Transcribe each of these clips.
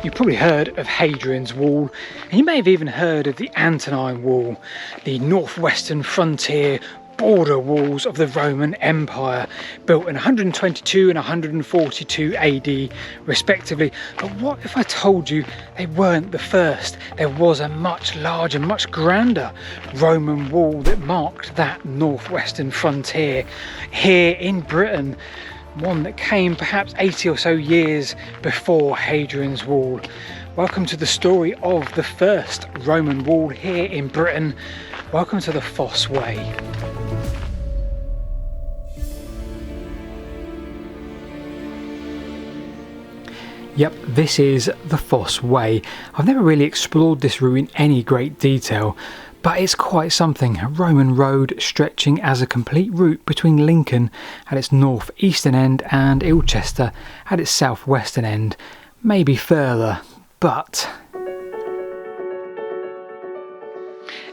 You've probably heard of Hadrian's Wall, and you may have even heard of the Antonine Wall, the northwestern frontier border walls of the Roman Empire, built in 122 and 142 AD respectively. But what if I told you they weren't the first? There was a much larger, much grander Roman wall that marked that northwestern frontier here in Britain, one that came perhaps 80 or so years before Hadrian's Wall. Welcome to the story of the first Roman wall here in Britain. Welcome to the Fosse Way. Yep, this is the Fosse Way. I've never really explored this route in any great detail, but it's quite something. A Roman road stretching as a complete route between Lincoln at its north-eastern end and Ilchester at its south-western end. Maybe further, but...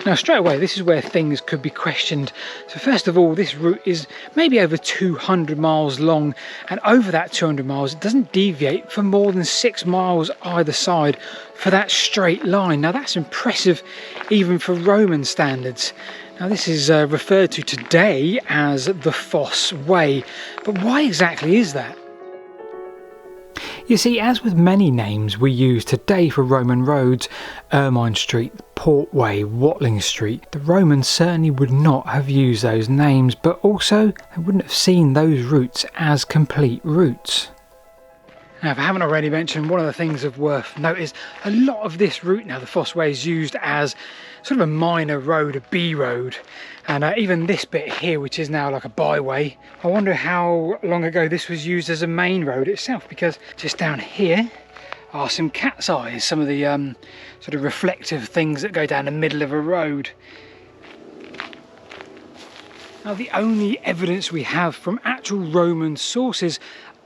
Now straight away, this is where things could be questioned. So first of all, this route is maybe over 200 miles long, and over that 200 miles it doesn't deviate for more than 6 miles either side for that straight line. Now that's impressive even for Roman standards. Now this is referred to today as the Fosse Way, but why exactly is that? You see, as with many names we use today for Roman roads, Ermine Street, Portway, Watling Street, the Romans certainly would not have used those names, but also they wouldn't have seen those routes as complete routes. Now, if I haven't already mentioned, one of the things of worth note is a lot of this route now, the Fosse Way, is used as sort of a minor road, a B road. And even this bit here, which is now like a byway, I wonder how long ago this was used as a main road itself, because just down here are some cat's eyes, some of the sort of reflective things that go down the middle of a road. Now, the only evidence we have from actual Roman sources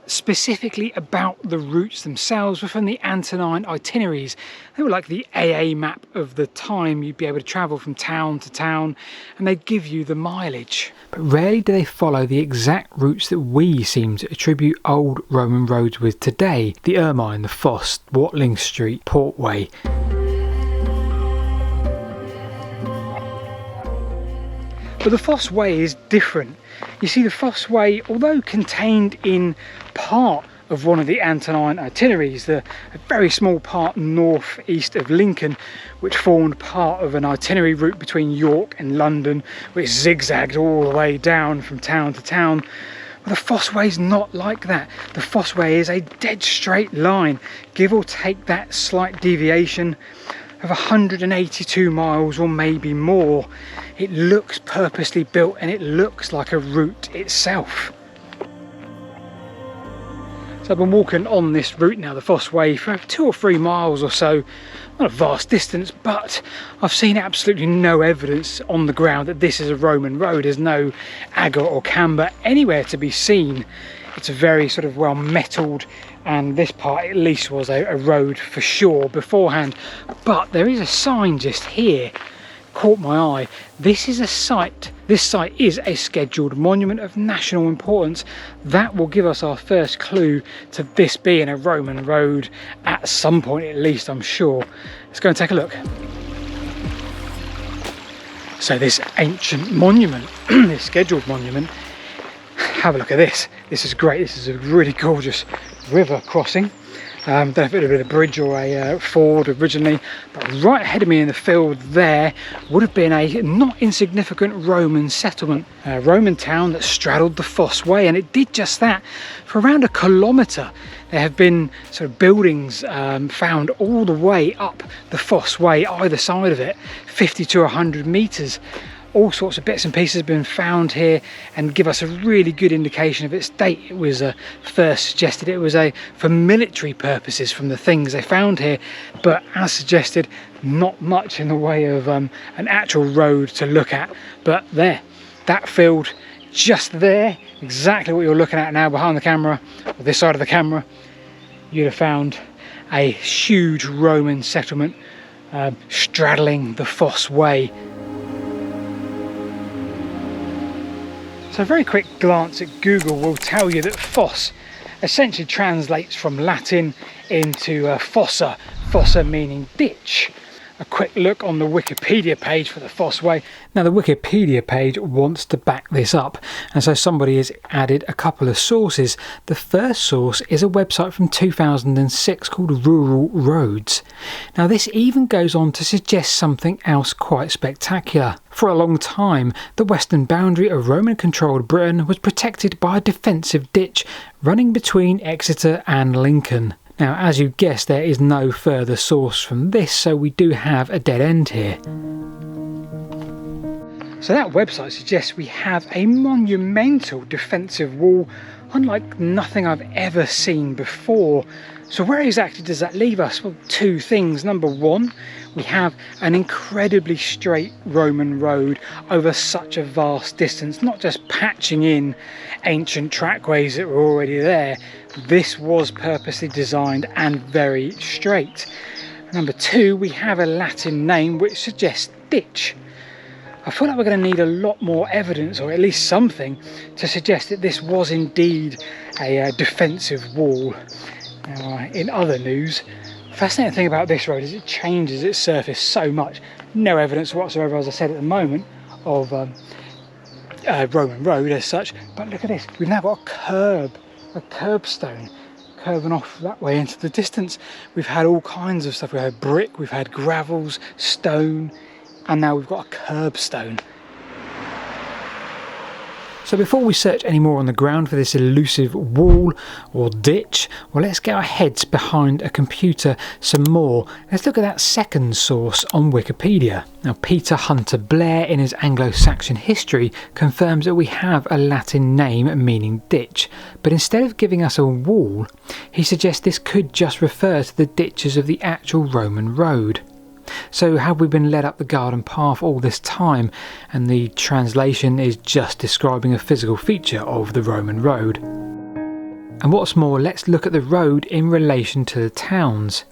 specifically about the routes themselves were from the Antonine itineraries. They were like the AA map of the time. You'd be able to travel from town to town and they'd give you the mileage. But rarely do they follow the exact routes that we seem to attribute old Roman roads with today. The Ermine, the Fosse, Watling Street, Portway. But the Fosse Way is different. You see, the Fosse Way, although contained in part of one of the Antonine itineraries, a very small part north-east of Lincoln, which formed part of an itinerary route between York and London, which zigzagged all the way down from town to town. Well, the Fosse Way is not like that. The Fosse Way is a dead straight line, give or take that slight deviation of 182 miles or maybe more. It looks purposely built and it looks like a route itself. So I've been walking on this route now, the Fosse Way, for 2 or 3 miles or so. Not a vast distance, but I've seen absolutely no evidence on the ground that this is a Roman road. There's no agate or camber anywhere to be seen. It's a very sort of well metalled, and this part at least was a road for sure beforehand. But there is a sign just here, caught my eye. This is a site, this site is a scheduled monument of national importance. That will give us our first clue to this being a Roman road at some point, at least, I'm sure. Let's go and take a look. So this ancient monument, this scheduled monument, have a look at this. This is great. This is a really gorgeous river crossing. Don't know if it would have been a bridge or a ford originally, but right ahead of me in the field there would have been a not insignificant Roman settlement, a Roman town that straddled the Fosse Way, and it did just that. For around 1 kilometre there have been sort of buildings found all the way up the Fosse Way, either side of it, 50 to 100 metres. All sorts of bits and pieces have been found here and give us a really good indication of its date. It was first suggested it was for military purposes from the things they found here, but as suggested, not much in the way of an actual road to look at. But there, that field just there, exactly what you're looking at now behind the camera, or this side of the camera, you'd have found a huge Roman settlement straddling the Fosse Way. So a very quick glance at Google will tell you that Fosse essentially translates from Latin into fossa, fossa meaning ditch. A quick look on the Wikipedia page for the Fosse Way. Now the Wikipedia page wants to back this up, and so somebody has added a couple of sources. The first source is a website from 2006 called Rural Roads. Now this even goes on to suggest something else quite spectacular. For a long time, the western boundary of Roman-controlled Britain was protected by a defensive ditch running between Exeter and Lincoln. Now, as you guessed, there is no further source from this, so we do have a dead end here. So that website suggests we have a monumental defensive wall, unlike nothing I've ever seen before. So where exactly does that leave us? Well, two things. Number one, we have an incredibly straight Roman road over such a vast distance, not just patching in ancient trackways that were already there. This was purposely designed and very straight. Number two, we have a Latin name which suggests ditch. I feel like we're going to need a lot more evidence, or at least something, to suggest that this was indeed a defensive wall. Now, in other news, the fascinating thing about this road is it changes its surface so much. No evidence whatsoever, as I said at the moment, of Roman road as such. But look at this, we've now got a curbstone curving off that way into the distance. We've had all kinds of stuff. We've had brick, we've had gravels, stone, and now we've got a curbstone. So before we search any more on the ground for this elusive wall or ditch, well, let's get our heads behind a computer some more. Let's look at that second source on Wikipedia. Now, Peter Hunter Blair, in his Anglo-Saxon history, confirms that we have a Latin name meaning ditch, but instead of giving us a wall, he suggests this could just refer to the ditches of the actual Roman road. So have we been led up the garden path all this time, and the translation is just describing a physical feature of the Roman road? And what's more, let's look at the road in relation to the towns.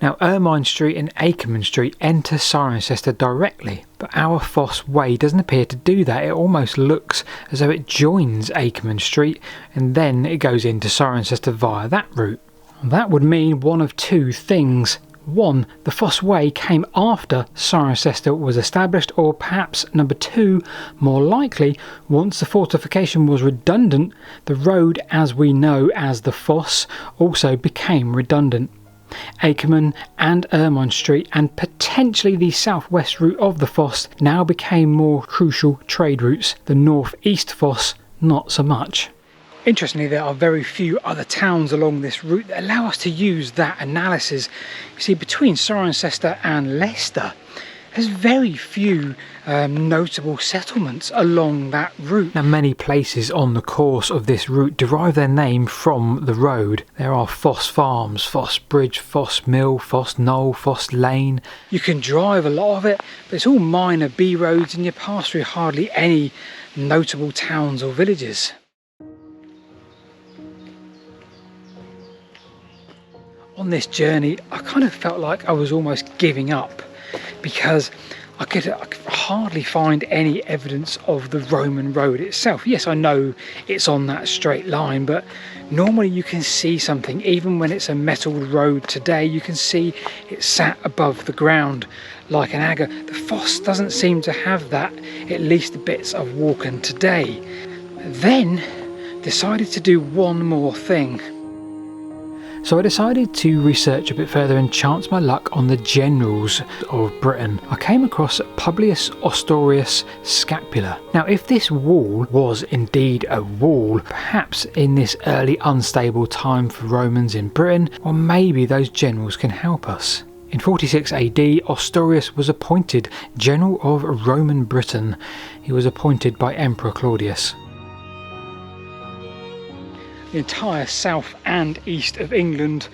Now, Ermine Street and Akerman Street enter Cirencester directly, but our Fosse Way doesn't appear to do that. It almost looks as though it joins Akerman Street and then it goes into Cirencester via that route. That would mean one of two things. One, the Fosse Way came after Cirencester was established, or perhaps number two, more likely, once the fortification was redundant, the road as we know as the Fosse also became redundant. Akerman and Ermine Street, and potentially the southwest route of the Fosse, now became more crucial trade routes. The northeast Fosse, not so much. Interestingly, there are very few other towns along this route that allow us to use that analysis. You see, between Cirencester and Leicester, there's very few notable settlements along that route. Now, many places on the course of this route derive their name from the road. There are Fosse Farms, Fosse Bridge, Fosse Mill, Fosse Knoll, Fosse Lane. You can drive a lot of it, but it's all minor B roads and you pass through hardly any notable towns or villages. On this journey, I kind of felt like I was almost giving up, because I could hardly find any evidence of the Roman road itself. Yes, I know it's on that straight line, but normally you can see something. Even when it's a metalled road today, you can see it sat above the ground like an agger. The Fosse doesn't seem to have that, at least the bits of Walken today. Then decided to do one more thing. So I decided to research a bit further and chance my luck on the generals of Britain. I came across Publius Ostorius Scapula. Now, if this wall was indeed a wall, perhaps in this early unstable time for Romans in Britain, or maybe those generals can help us. In 46 AD, Ostorius was appointed general of Roman Britain. He was appointed by Emperor Claudius. The entire south and east of England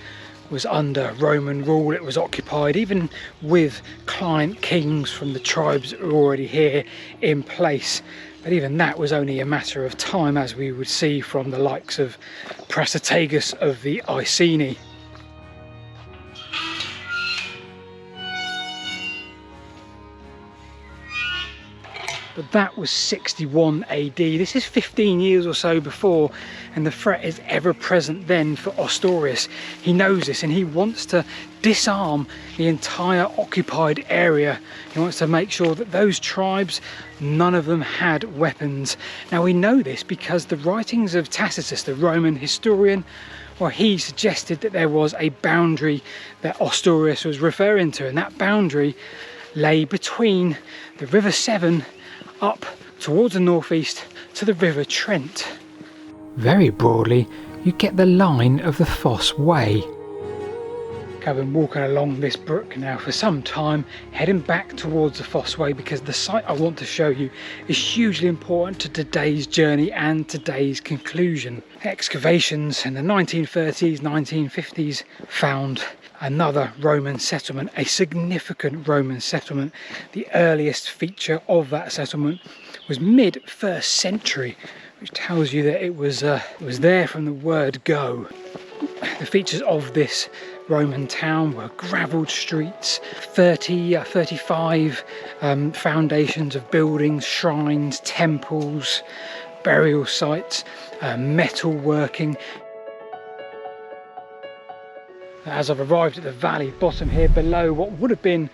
was under Roman rule. It was occupied, even with client kings from the tribes that were already here in place. But even that was only a matter of time, as we would see from the likes of Prasutagus of the Iceni. but that was 61 AD. This is 15 years or so before, and the threat is ever present then for Ostorius. He knows this and he wants to disarm the entire occupied area. He wants to make sure that those tribes, none of them had weapons. Now we know this because the writings of Tacitus, the Roman historian, well, he suggested that there was a boundary that Ostorius was referring to, and that boundary lay between the River Severn up towards the northeast to the River Trent. Very broadly, you get the line of the Fosse Way. I've been walking along this brook now for some time, heading back towards the Fosse Way because the site I want to show you is hugely important to today's journey and today's conclusion. Excavations in the 1930s, 1950s found another Roman settlement, a significant Roman settlement. The earliest feature of that settlement was mid-1st century, which tells you that it was there from the word go. The features of this Roman town were gravelled streets, 35 foundations of buildings, shrines, temples, burial sites, metal working. As I've arrived at the valley bottom here below what would have been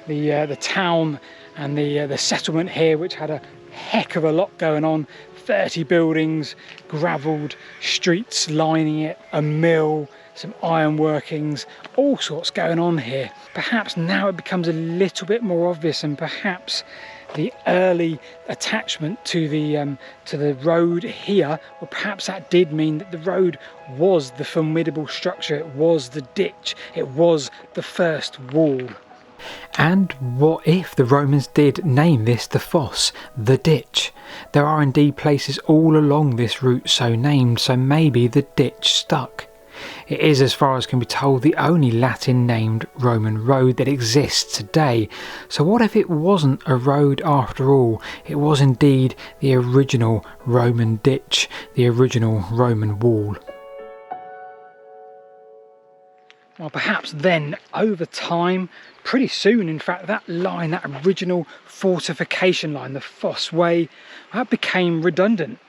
the town and the settlement here, which had a heck of a lot going on, 30 buildings, gravelled streets lining it, a mill, some iron workings, all sorts going on here. Perhaps now it becomes a little bit more obvious, and perhaps the early attachment to the road here, well, perhaps that did mean that the road was the formidable structure, it was the ditch, it was the first wall. And what if the Romans did name this the fosse, the ditch? There are indeed places all along this route so named, so maybe the ditch stuck. It is, as far as can be told, the only Latin named Roman road that exists today. So what if it wasn't a road after all? It was indeed the original Roman ditch, the original Roman wall. Well, perhaps then, over time, pretty soon in fact, that line, that original fortification line, the Fosse Way, that became redundant.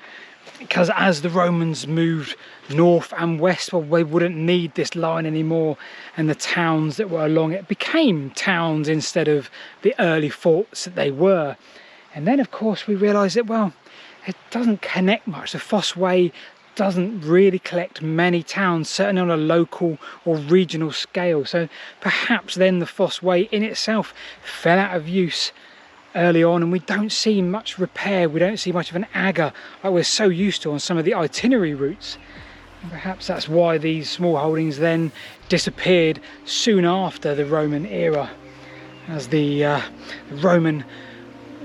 Because as the Romans moved north and west, well, they wouldn't need this line anymore, and the towns that were along it became towns instead of the early forts that they were. And then of course we realised that, well, it doesn't connect much. The Fosse Way doesn't really collect many towns, certainly on a local or regional scale. So perhaps then the Fosse Way in itself fell out of use early on, and we don't see much repair, we don't see much of an agger like we're so used to on some of the itinerary routes. And perhaps that's why these small holdings then disappeared soon after the Roman era, as the Roman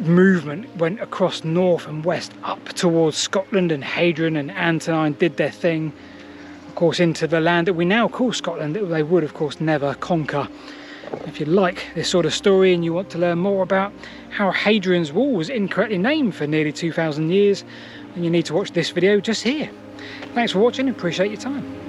movement went across north and west up towards Scotland, and Hadrian and Antonine did their thing, of course, into the land that we now call Scotland, that they would of course never conquer. If you like this sort of story and you want to learn more about how Hadrian's Wall was incorrectly named for nearly 2,000 years, then you need to watch this video just here. Thanks for watching, appreciate your time.